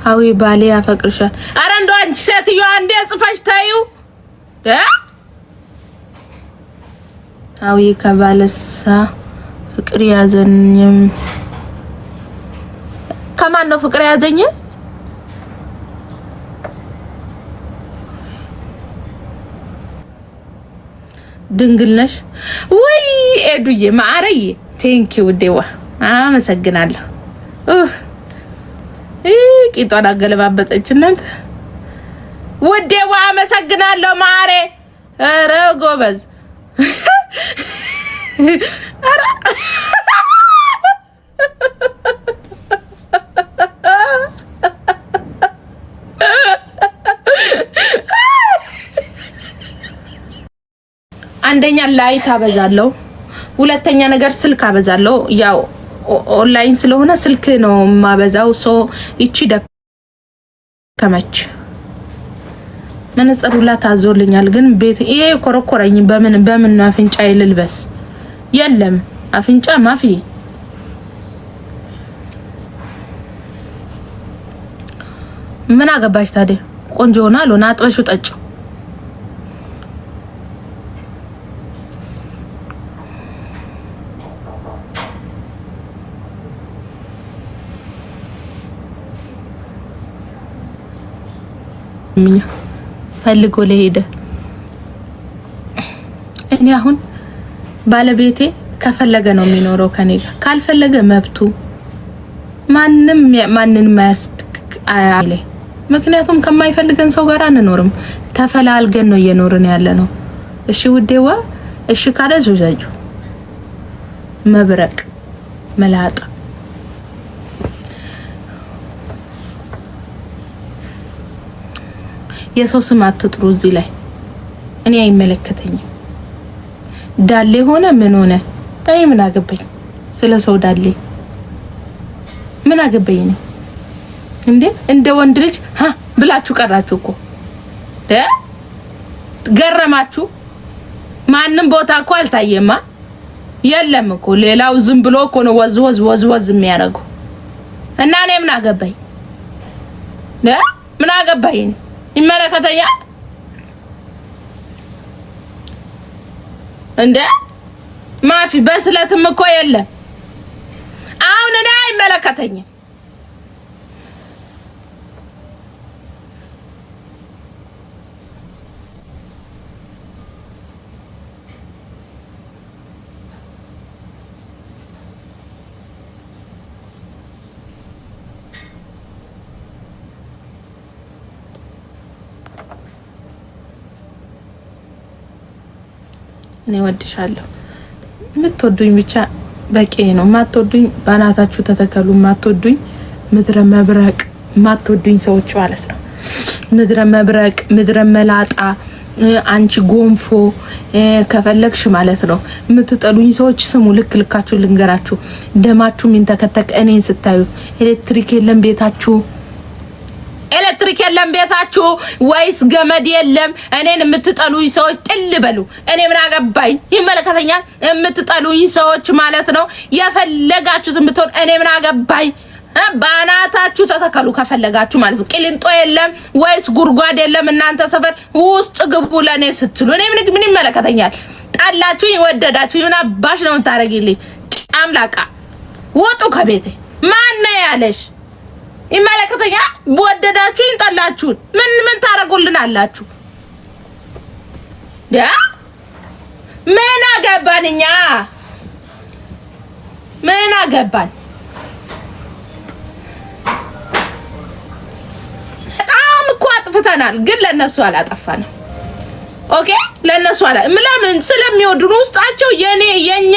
አዊ ባሌ ያፈቅርሻል። አረ እንደው አንቺ ሴትዮ አንዴ ጽፈሽ ታዩ አዊ ከባለሳ ፍቅር ያዘኝም ከማን ነው ፍቅር ያዘኝ? ድንግል ነሽ ወይ ኤዱዬ ማረዬ? ቴንኪው ዴዋ አመሰግናለሁ። ቂጧን አገለባበጠች እናንተ ውዴዋ አመሰግናለሁ ማሬ። ኧረ ጎበዝ ኧረ አንደኛ ላይት አበዛለሁ፣ ሁለተኛ ነገር ስልክ አበዛለሁ። ያው ኦንላይን ስለሆነ ስልክ ነው ማበዛው። ሶ እቺ ደከመች። መነጽር ሁላ ታዞልኛል፣ ግን ቤት ይሄ ኮረኮረኝ። በምን አፍንጫ ይልልበስ? የለም አፍንጫ ማፊ። ምን አገባሽ ታዲያ? ቆንጆ ሆና አልሆነ አጥበሹ ጠጭው። ፈልጎ ለሄደ እኔ አሁን ባለቤቴ ከፈለገ ነው የሚኖረው ከኔ ጋር፣ ካልፈለገ መብቱ። ማንንም አያለ። ምክንያቱም ከማይፈልገን ሰው ጋር አንኖርም። ተፈላልገን ነው እየኖርን ያለ ነው። እሺ ውዴዋ፣ እሺ ካለ ዙዛጁ መብረቅ መላጣ የሰው ስም አትጥሩ እዚህ ላይ። እኔ አይመለከተኝም። ዳሌ ሆነ ምን ሆነ እኔ ምን አገባኝ? ስለ ሰው ዳሌ ምን አገባኝ ነው እንዴ? እንደ ወንድ ልጅ ብላችሁ ቀራችሁ እኮ ገረማችሁ። ማንንም ቦታ እኮ አልታየማ። የለም እኮ ሌላው ዝም ብሎ እኮ ነው ወዝ የሚያደርገው። እና እኔ ምን አገባኝ? ምን አገባኝ? ይመለከተኛል እንዴ? ማፊ በስለትም እኮ የለም። አሁን እኔ አይመለከተኝም። እኔ ወድሻለሁ። የምትወዱኝ ብቻ በቂ ነው። ማትወዱኝ ባናታችሁ ተተከሉ። ማትወዱኝ ምድረ መብረቅ ማትወዱኝ ሰዎች ማለት ነው። ምድረ መብረቅ፣ ምድረ መላጣ፣ አንቺ ጎንፎ ከፈለግሽ ማለት ነው። የምትጠሉኝ ሰዎች ስሙ፣ ልካችሁ ልንገራችሁ። ደማችሁ ሚንተከተክ እኔን ስታዩ ኤሌክትሪክ የለም ቤታችሁ፣ ኤሌክትሪክ የለም ቤታችሁ ወይስ ገመድ የለም? እኔን የምትጠሉኝ ሰዎች ጥል በሉ። እኔ ምን አገባኝ? ይመለከተኛል። የምትጠሉኝ ሰዎች ማለት ነው። የፈለጋችሁትን ብትሆን እኔ ምን አገባኝ? ባናታችሁ ተተከሉ ከፈለጋችሁ ማለት ነው። ቅሊንጦ የለም ወይስ ጉርጓድ የለም? እናንተ ሰፈር ውስጥ ግቡ ለኔ ስትሉ እኔ ምን ይመለከተኛል? ጣላችሁኝ ወደዳችሁኝ ምን አባሽ ነው የምታረጊልኝ? አምላካ ወጡ ከቤቴ። ማን ነው ያለሽ? ይመለከተኛል። ወደዳችሁኝ ጠላችሁን ምን ታረጉልናላችሁ? ምን አገባንኛ? ምን አገባን? በጣም እኮ አጥፍተናል፣ ግን ለነሱ አላጠፋንም። ኦኬ ለነሱ ለምን ስለሚወዱን ውስጣቸው የኛ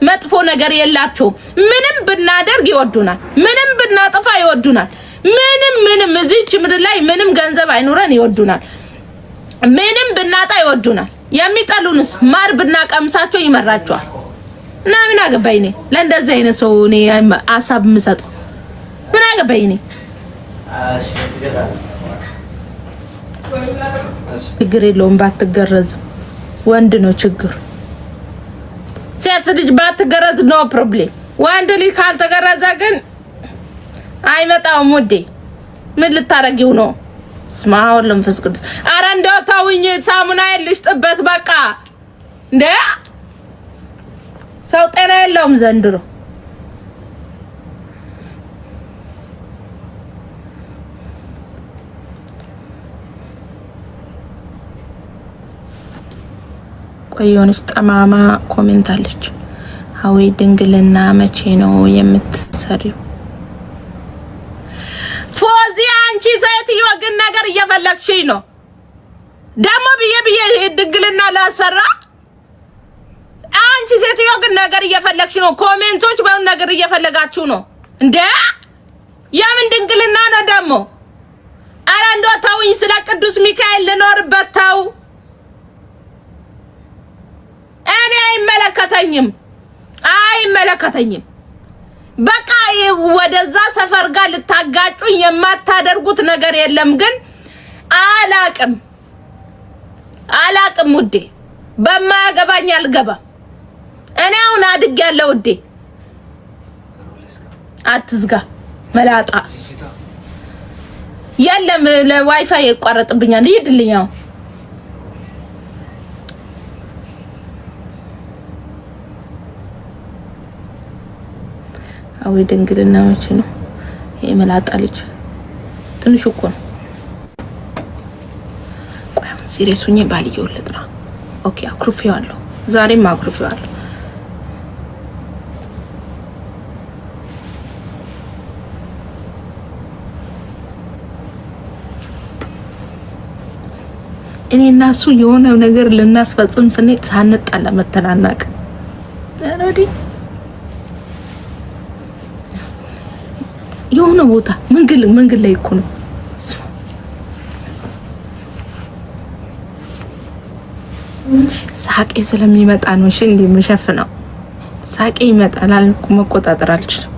መጥፎ ነገር የላቸው። ምንም ብናደርግ ይወዱናል፣ ምንም ብናጠፋ ይወዱናል። ምንም እዚች ምድር ላይ ምንም ገንዘብ አይኖረን ይወዱናል፣ ምንም ብናጣ ይወዱናል። የሚጠሉንስ ማር ብናቀምሳቸው ይመራቸዋል። እና ምን አገባኝ እኔ ለእንደዚህ አይነት ሰው እኔ ሀሳብ የምሰጠው ምን አገባኝ እኔ። ችግር የለውም ባትገረዝ፣ ወንድ ነው ችግር። ሴት ልጅ ባትገረዝ ኖ ፕሮብሌም። ወንድ ልጅ ካልተገረዘ ግን አይመጣውም ውዴ። ምን ልታረጊው ነው? ስማው ለምፈስ ቅዱስ አረ እንደው ታውኝ ሳሙና ይልሽ ጥበት በቃ እንደ ሰው ጤና የለውም ዘንድሮ። ቆይ የሆነች ጠማማ ኮሜንት አለች። ሀዊ ድንግልና መቼ ነው የምትሰሪው? ፎዚ አንቺ ሴትዮ ግን ነገር እየፈለግሽኝ ነው ደግሞ ብዬ ድንግልና ላሰራ። አንቺ ሴትዮ ግን ነገር እየፈለግሽ ነው። ኮሜንቶች በሉ ነገር እየፈለጋችሁ ነው እንዴ? የምን ድንግልና ነው ደግሞ? አረ እንደው ተውኝ። ስለ ቅዱስ ሚካኤል ልኖርበት ተው። እኔ አይመለከተኝም። በቃ ወደዛ ሰፈር ጋር ልታጋጩኝ የማታደርጉት ነገር የለም። ግን አላቅም ውዴ፣ በማያገባኝ አልገባም። እኔ አሁን አድጌያለሁ ውዴ። አትዝጋ መላጣ። የለም ለዋይፋይ ይቋረጥብኛል። ይድልኛው አው ድንግልና መቼ ነው? ይሄ መላጣ ልጅ ትንሽ እኮ ነው። ቆይ ሲሪየስ ሆኜ ባልየው ልጥራ። ኦኬ አኩርፌዋለሁ። ዛሬም አኩርፌዋለሁ። እኔና እሱ የሆነ ነገር ልናስፈጽም ስንሄድ ሳንጣላ መተናናቅ አረዲ የሆነ ቦታ መንገድ ላይ እኮ ነው ሳቄ ስለሚመጣ ነው። እሺ እንዴ መሸፍነው ሳቄ ይመጣል አልኩ። መቆጣጠር አልችልም።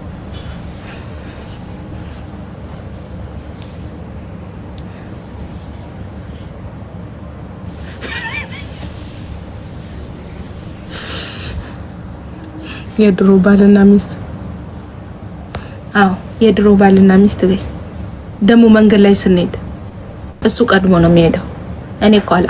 የድሮ ባልና ሚስት የድሮ ባልና ሚስት በይ ደሞ መንገድ ላይ ስንሄድ እሱ ቀድሞ ነው የሚሄደው። እኔ ቋላ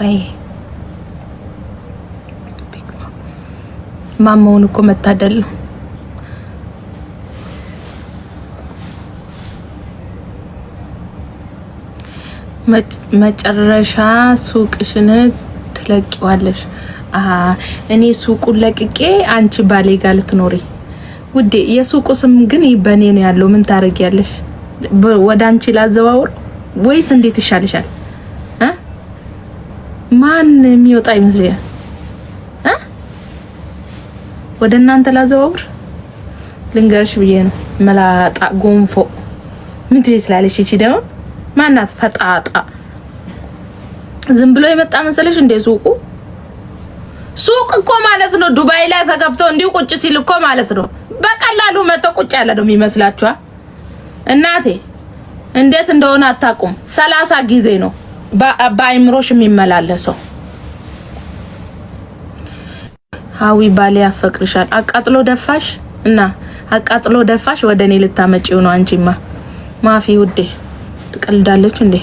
ወይ ማማውን እኮ መታደል ነው። መጨረሻ ሱቅሽን ትለቂዋለሽ። እኔ ሱቁን ለቅቄ አንቺ ባሌ ጋር ልትኖሪ ውዴ። የሱቁ ስም ግን በኔ ነው ያለው። ምን ታረጊያለሽ? ወደ አንቺ ላዘዋውር ወይስ እንዴት ይሻልሻል? ማን የሚወጣ ይመስላል? ወደ እናንተ ላዘዋውር ልንገርሽ ብዬ ነው። መላጣ ጎንፎ ምን ትይስላለሽ? እቺ ደግሞ ማናት? ፈጣጣ ዝም ብሎ የመጣ መሰለሽ እንደ ሱቅ እኮ ማለት ነው። ዱባይ ላይ ተከፍቶ እንዲሁ ቁጭ ሲል እኮ ማለት ነው። በቀላሉ መቶ ቁጭ ያለ ነው የሚመስላችኋ? እናቴ እንዴት እንደሆነ አታውቁም። 30 ጊዜ ነው በአይምሮሽ የሚመላለሰው። ሀዊ ባሌ ያፈቅርሻል። አቃጥሎ ደፋሽ እና አቃጥሎ ደፋሽ ወደኔ ልታመጪው ነው። አንቺማ ማፊ ውዴ ትቀልዳለች እንዴ?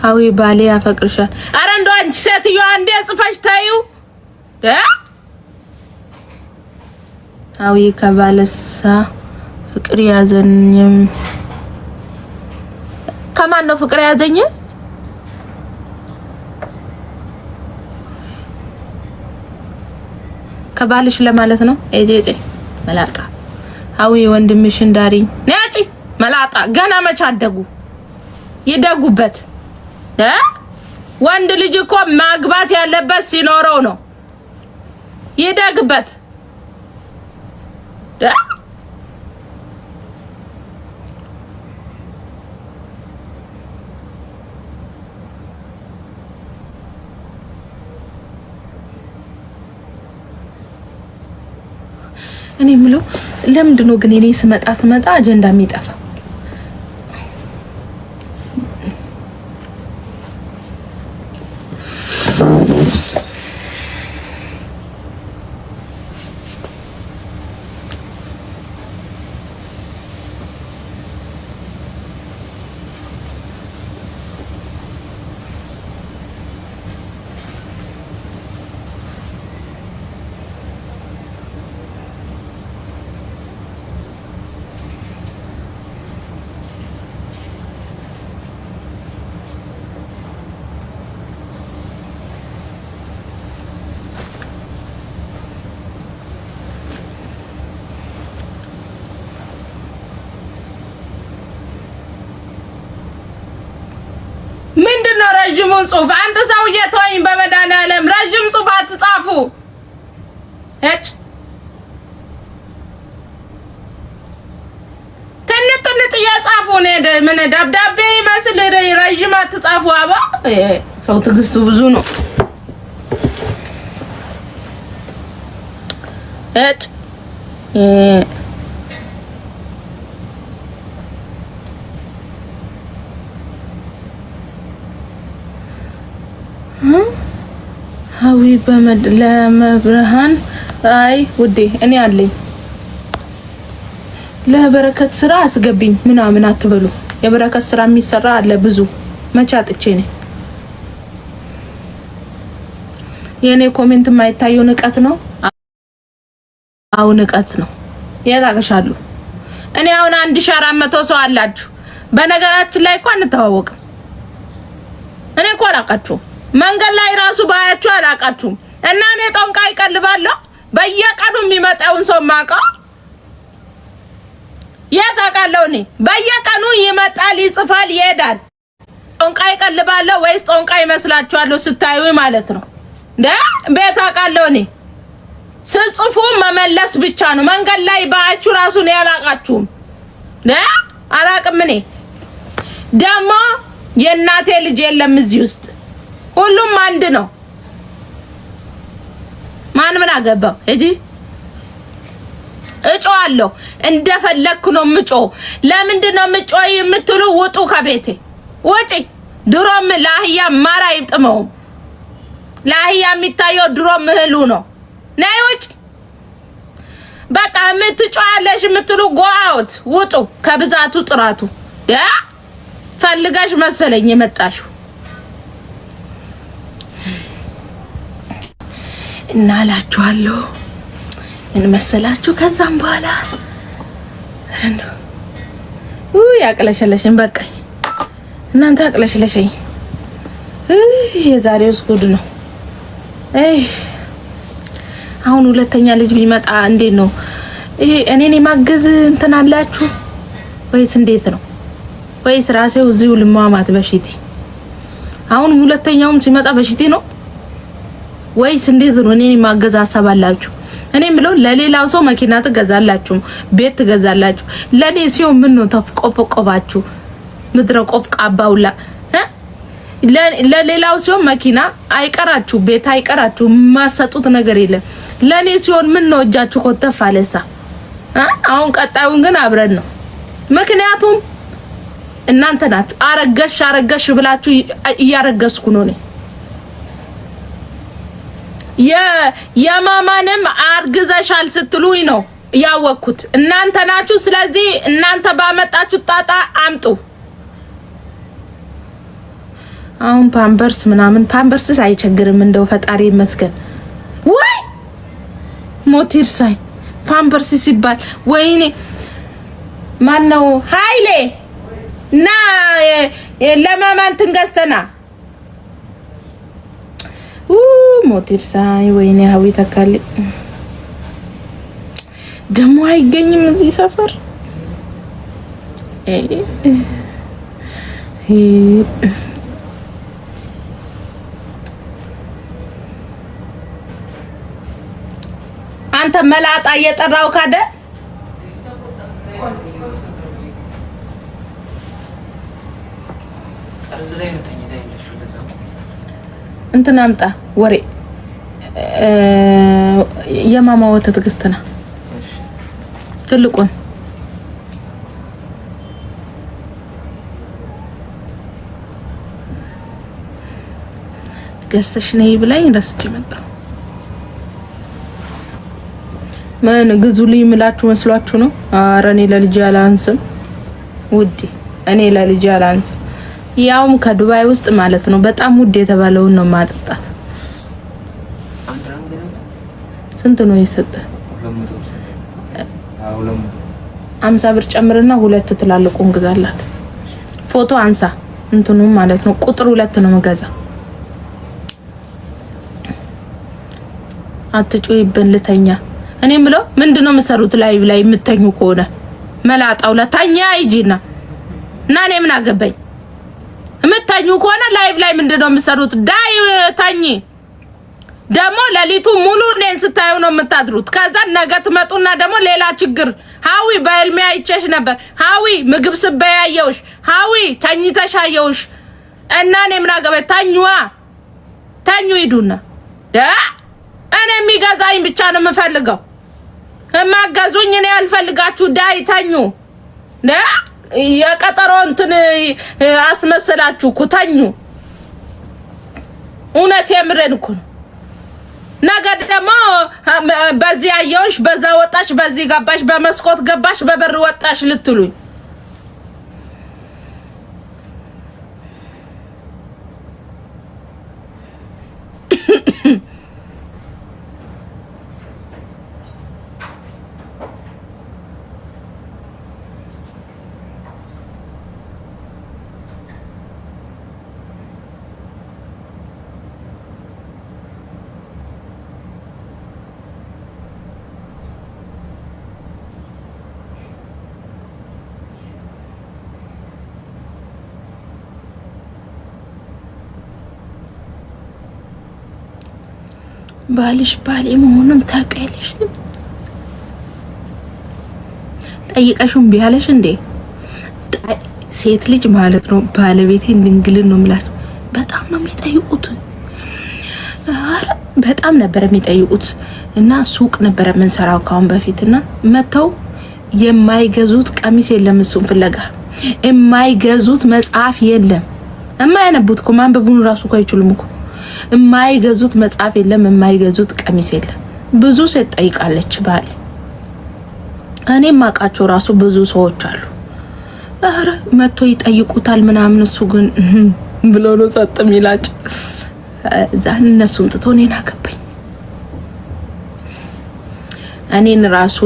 ሀዊ ባሌ ያፈቅርሻል። አረ እንደው አንቺ ሴትዮ አንዴ ጽፈሽ ታዩ። ሀዊ ከባለሳ ፍቅር ያዘኝም ከማን ነው ፍቅር ያዘኝ? ከባልሽ ለማለት ነው። እጄ መላጣ ሀዊ ወንድምሽን ዳሪኝ ነጪ መላጣ ገና መች አደጉ? ይደጉበት። ወንድ ልጅ እኮ ማግባት ያለበት ሲኖረው ነው። ይደግበት። እኔ የምለው ለምንድን ነው ግን እኔ ስመጣ አጀንዳ የሚጠፋ? ምንድነው ረጅሙ ጽሁፍ? አንተ ሰውዬ ተወኝ በመድኃኒዓለም ረጅም ጽሁፍ አትጻፉ። እጭ ትንጥ እያጻፉ ነው። ምን ደብዳቤ ይመስል ረጅም አትጻፉ። አባ ሰው ትዕግስቱ ብዙ ነው። እጭ ሀዊ ለመብርሃን አይ ውዴ እኔ አለኝ ለበረከት ስራ አስገቢኝ ምናምን አትበሉ። የበረከት ስራ የሚሰራ አለ ብዙ መቻጥቼ ነኝ። የኔ ኮሜንት የማይታየው ንቀት ነው። አሁን ንቀት ነው ያታቀሻሉ። እኔ አሁን 1400 ሰው አላችሁ። በነገራችን ላይ እንኳን እንተዋወቅም። እኔ እኮ አላውቃችሁም። መንገድ ላይ ራሱ ባያችሁ አላውቃችሁም። እና እኔ ጦንቃይ ቀልባለሁ። በየቀኑ የሚመጣውን ሰው ማውቀው የታውቃለሁ። እኔ በየቀኑ ይመጣል፣ ይጽፋል፣ ይሄዳል። ጦንቃይ ቀልባለሁ ወይስ ጦንቃይ መስላችኋለሁ ስታዩ ማለት ነው እንዴ? ቤት አውቃለሁ። እኔ ስጽፉ መመለስ ብቻ ነው። መንገድ ላይ ባያችሁ ራሱ ነው ያላውቃችሁም እንዴ? አላውቅም። እኔ ደግሞ የእናቴ ልጅ የለም እዚህ ውስጥ ሁሉም አንድ ነው። ማን ምን አገባው? እጂ እጮሃለሁ እንደፈለኩ ነው ምጮ። ለምንድን ነው ምጮ የምትሉ? ውጡ ከቤቴ ውጪ። ድሮም ለአህያ ማር አይጥመውም። ለአህያ የሚታየው ድሮም እህሉ ነው። ነይ ውጪ። በቃ የምትጮሃለሽ የምትሉ ጎአውት ውጡ። ከብዛቱ ጥራቱ ፈልገሽ መሰለኝ የመጣሽው እና አላችኋለሁ እንመሰላችሁ። ከዛም በኋላ ያቅለሸለሽኝ በቃኝ። እናንተ አቅለሽለሽኝ። የዛሬው ጉድ ነው። አሁን ሁለተኛ ልጅ ቢመጣ እንዴት ነው ይሄ? እኔን የማገዝ እንትን አላችሁ ወይስ እንዴት ነው? ወይስ ራሴው እዚሁ ልማማት በሽቲ? አሁን ሁለተኛውም ሲመጣ በሽቲ ነው ወይስ እንዴት ነው? እኔን የማገዝ ሀሳብ አላችሁ? እኔም ብለው ለሌላው ሰው መኪና ትገዛላችሁ፣ ቤት ትገዛላችሁ። ለኔ ሲሆን ምን ነው ተፍቆፈቆባችሁ? ምድረ ቆፍቃባውላ ለሌላው ሲሆን መኪና አይቀራችሁ፣ ቤት አይቀራችሁ፣ ማሰጡት ነገር የለም። ለኔ ሲሆን ምን ነው እጃችሁ ኮተፍ አለሳ? አሁን ቀጣዩን ግን አብረን ነው። ምክንያቱም እናንተ ናችሁ አረገሽ ብላችሁ እያረገስኩ ነው እኔ። የማማንም አርግዘሻል ስትሉኝ ነው ያወቅኩት እናንተ ናችሁ። ስለዚህ እናንተ ባመጣችሁ ጣጣ አምጡ። አሁን ፓምፐርስ ምናምን ፓምፐርስስ አይቸግርም እንደው ፈጣሪ ይመስገን። ወይ ሞቲር ሳይ ፓምፐርስ ሲባል ወይኔ ማን ነው ኃይሌ እና ለማማን ትንገስተና ሞቲር ሳይ ወይኔ ሀዊ ተካሊ ደሞ አይገኝም እዚህ ሰፈር። አንተ መላጣ እየጠራው ካደ እንትን አምጣ ወሬ የማማ ወተት ገዝተና ትልቁን ገዝተሽ ነይ ብላኝ ረስቼ መጣሁ። ምን ግዙልኝ ምላችሁ መስሏችሁ ነው? ኧረ እኔ ለልጄ አላንስም ውዴ፣ እኔ ለልጄ አላንስም። ያውም ከዱባይ ውስጥ ማለት ነው። በጣም ውድ የተባለውን ነው ማጠጣት። ስንት ነው የሰጠ? 50 ብር ጨምርና ሁለት ትላልቁን ግዛላት። ፎቶ አንሳ እንትኑ ማለት ነው። ቁጥር 2 ነው መገዛ። አትጩይብን ልተኛ። እኔ ምለው ምንድነው የምትሰሩት? ላይቭ ላይ የምተኙ ከሆነ መላጣው ለታኛ አይጂና እና እኔ ምን አገባኝ? የምተኙ ከሆነ ላይቭ ላይ ምንድነው የምትሰሩት? ዳይ ታኝ ደግሞ ለሊቱ ሙሉ እኔን ስታዩ ነው የምታድሩት። ከዛ ነገ ትመጡና ደግሞ ሌላ ችግር። ሀዊ በህልሜ አይቼሽ ነበር። ሀዊ ምግብ ስበያየውሽ፣ ሀዊ ተኝተሻየውሽ እና እኔ ምን አገባኝ? ታኙዋ ታኙ ሂዱና እኔ የሚገዛኝ ብቻ ነው የምፈልገው። ማገዙኝ እኔ አልፈልጋችሁ። ዳይ ተኙ። የቀጠሮ እንትን አስመስላችሁ እኮ ተኙ። እውነት የምሬን እኮ ነው። ነገ ደግሞ በዚህ አየሁሽ፣ በዛ ወጣሽ፣ በዚህ ገባሽ፣ በመስኮት ገባሽ፣ በበር ወጣሽ ልትሉኝ ባልሽ ባሌ መሆኑን ታውቂያለሽ? ጠይቀሽም ቢያለሽ እንዴ? ሴት ልጅ ማለት ነው ባለቤቴን ድንግልን ነው የምላችሁ። በጣም ነው የሚጠይቁት። አረ በጣም ነበር የሚጠይቁት። እና ሱቅ ነበር የምንሰራው ካሁን በፊትና መተው የማይገዙት ቀሚስ የለም። እሱን ፍለጋ የማይገዙት መጽሐፍ የለም። የማያነቡት እኮ ማንበቡን ራሱ እኮ አይችሉም እኮ። የማይገዙት መጽሐፍ የለም። የማይገዙት ቀሚስ የለም። ብዙ ሴት ጠይቃለች ባል። እኔም ማቃቸው ራሱ ብዙ ሰዎች አሉ። አረ መቶ ይጠይቁታል ምናምን። እሱ ግን ብሎ ነው ጸጥ የሚላቸው። ዛን እነሱን ትቶ እኔን አገባኝ። እኔን ራሱ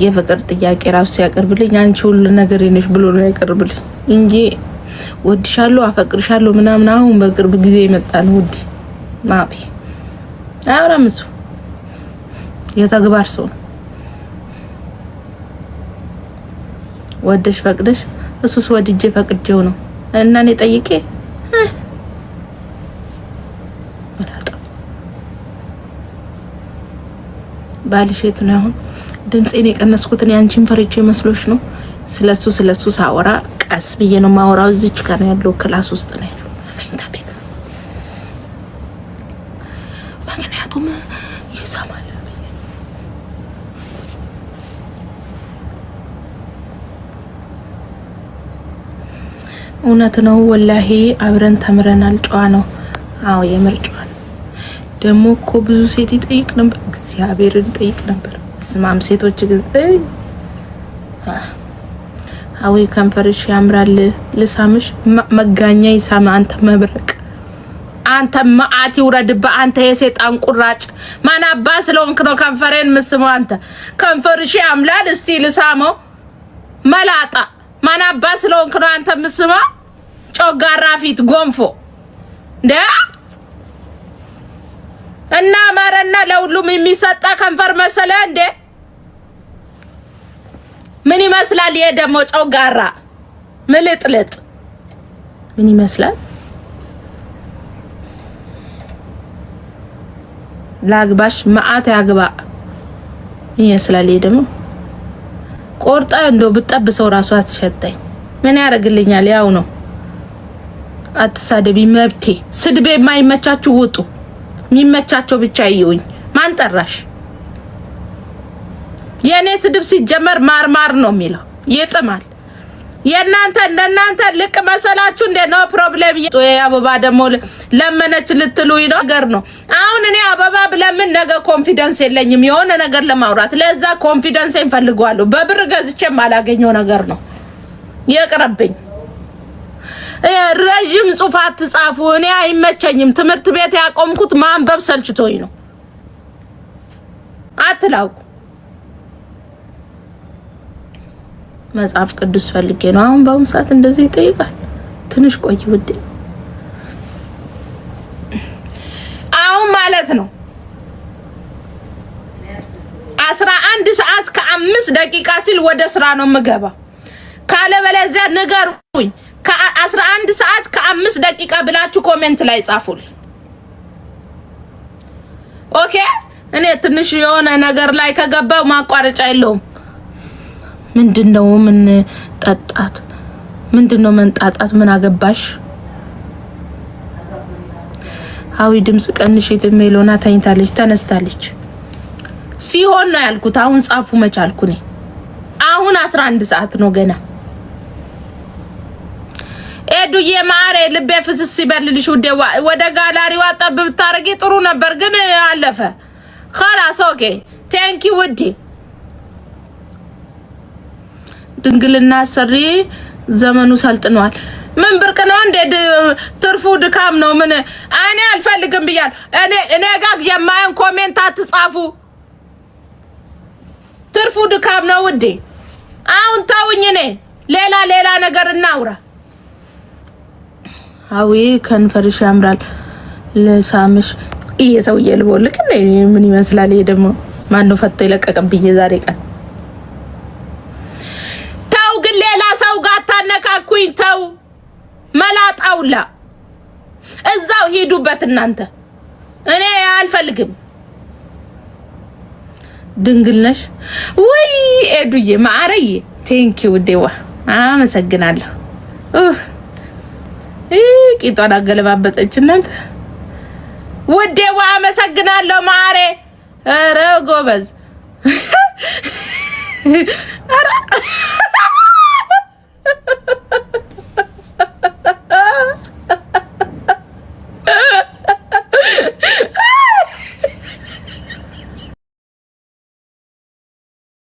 የፍቅር ጥያቄ ራሱ ሲያቀርብልኝ አንቺ ሁሉ ነገር ነሽ ብሎ ነው ያቀርብልኝ እንጂ ወድሻለሁ አፈቅርሻለሁ ምናምን አሁን በቅርብ ጊዜ የመጣ ነው። ውዲ ማቢ አውራም እሱ የተግባር ሰው ነው። ወደሽ ፈቅደሽ እሱስ ወድጄ ፈቅጄው ነው እና እኔ ጠይቄ ባልሽት ነው። አሁን ድምጼን የቀነስኩት እኔ አንቺን ፈርቼ መስሎሽ ነው? ስለሱ ሳወራ ቀስ ብዬ ነው ማወራው። እዚች ጋር ነው ያለው፣ ክላስ ውስጥ ነው ያለው መኝታ ቤት። ምክንያቱም ይሰማል። እውነት ነው ወላሂ አብረን ተምረናል። ጨዋ ነው። አዎ የምር ጨዋ ነው። ደግሞ እኮ ብዙ ሴት ይጠይቅ ነበር፣ እግዚአብሔርን ይጠይቅ ነበር። ስማም ሴቶች ግን አዊ ከንፈርሽ ያምራል ልሳምሽ መጋኛ ይሳም። አንተ መብረቅ፣ አንተ ማአት ይውረድባ። አንተ የሰይጣን ቁራጭ ማን አባ ስለሆንክ ነው ከንፈሬን ምስመው? አንተ ከንፈርሽ ያምራል እስቲ ልሳመው። መላጣ ማን አባ ስለሆንክ ነው አንተ ምስመው? ጮጋራ ፊት ጎንፎ እንደ እና ማረና ለሁሉም የሚሰጣ ከንፈር መሰለ እንዴ? ምን ይመስላል? ይሄ ደግሞ ጮጋራ ምልጥልጥ ምን ይመስላል? ላግባሽ ማአት ያግባ ይመስላል። ይሄ ደግሞ ቆርጣ እንደው ብጠብሰው ራሱ አትሸጠኝ። ምን ያደርግልኛል? ያው ነው አትሳደቢ መብቴ። ስድቤ የማይመቻችሁ ውጡ። የሚመቻቸው ብቻ ይዩኝ። ማን ጠራሽ? የኔ ስድብ ሲጀመር ማርማር ነው የሚለው ይጥማል። የናንተ እንደናንተ ልቅ መሰላችሁ እንደ ነው ፕሮብሌም። የአበባ ደግሞ ለመነች ልትሉኝ ነው ነገር ነው። አሁን እኔ አበባ ብለምን ነገ ኮንፊደንስ የለኝም የሆነ ነገር ለማውራት። ለዛ ኮንፊደንስ እንፈልጋለሁ። በብር ገዝቼ ማላገኘው ነገር ነው ይቅርብኝ። ረጅም ጽፋት ጻፉ። እኔ አይመቸኝም። ትምህርት ቤት ያቆምኩት ማንበብ ሰልችቶኝ ነው። አትላቁ። መጽሐፍ ቅዱስ ፈልጌ ነው። አሁን በአሁኑ ሰዓት እንደዚህ ይጠይቃል። ትንሽ ቆይ ውዴ። አሁን ማለት ነው 11 ሰዓት ከ5 ደቂቃ ሲል ወደ ስራ ነው የምገባ። ካለ በለዚያ ንገሩኝ። ከ11 ሰዓት ከ5 ደቂቃ ብላችሁ ኮሜንት ላይ ጻፉልኝ። ኦኬ። እኔ ትንሽ የሆነ ነገር ላይ ከገባው ማቋረጫ የለውም። ምንድነው ምን ጠጣት? ምንድነው መንጣጣት? ምን አገባሽ? አዊ ድምጽ ቀንሽት። ሜሎና ታኝታለች፣ ተነስታለች ሲሆን ነው ያልኩት። አሁን ጻፉ መቻልኩ ነኝ። አሁን 11 ሰዓት ነው ገና። ኤዱዬ ማሬ ልቤ ፍስስ ይበልልሽ ውዴ። ወደ ጋላሪዋ ጠብ ብታረጊ ጥሩ ነበር ግን አለፈ። خلاص ኦኬ ቴንክ ዩ ውዴ። ድንግልና ሰሪ ዘመኑ ሰልጥኗል። ምን ብርቅ ነው እንደ ትርፉ ድካም ነው። ምን እኔ አልፈልግም ብያል። እኔ ጋር የማይን ኮሜንት አትጻፉ። ትርፉ ድካም ነው ውዴ። አሁን ታውኝ እኔ ሌላ ነገር እናውራ። አዊ ከንፈርሽ ያምራል ለሳምሽ እየሰውዬ ልቦልክ ምን ይመስላል? ይሄ ደግሞ ማን ነው ፈቶ ይለቀቀብኝ ዛሬ ቀን? ታው ግን ሌላ ሰው ጋር ታነካኩኝ። ታው መላጣውላ እዛው ሄዱበት እናንተ። እኔ አልፈልግም። ድንግል ነሽ ወይ ኤዱዬ ማረዬ? ቴንክ ዩ ዴዋ አመሰግናለሁ። ቂጧን አገለባበጠች እናንተ ውዴዋ አመሰግናለሁ ማሬ። ኧረ ጎበዝ ኧረ